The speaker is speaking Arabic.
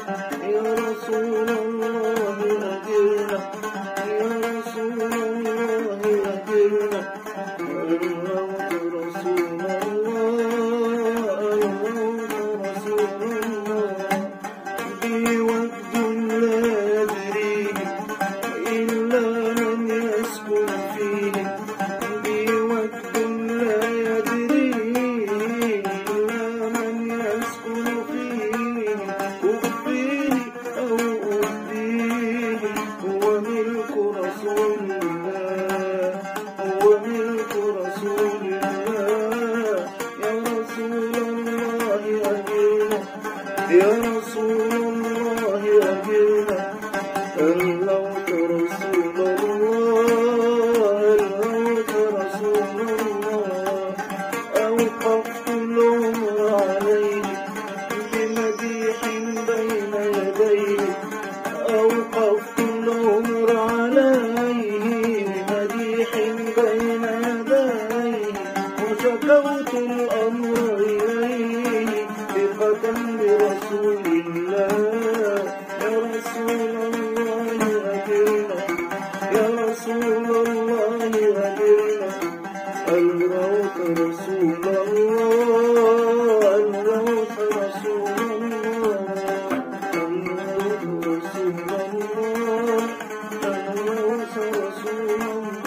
يا رسول الله أجرنا، يا رسول الله أجرنا، الموت رسول الله، الموت رسول الله، بي وجد لا يدريه إلا من يسكن فيه، بي وجد لا يدريه إلا من يسكن فيه، أخفيه أو أهديه، هو ملك رسول الله، هو ملك رسول الله، يا رسول الله أجرنا، يا رسول الله أجرنا، الموت رسول الله، الموت رسول الله، أوقفت العمر عليه بمديح بين يديه، أوقفت العمر عليه بمديح بين يديه، وشكوت الأمر إليه ثقة برسول الله، يا رسول الله أجرنا، يا رسول الله أجرنا، الموت رسول الله، الموت رسول الله، الموت رسول الله، الموت رسول الله.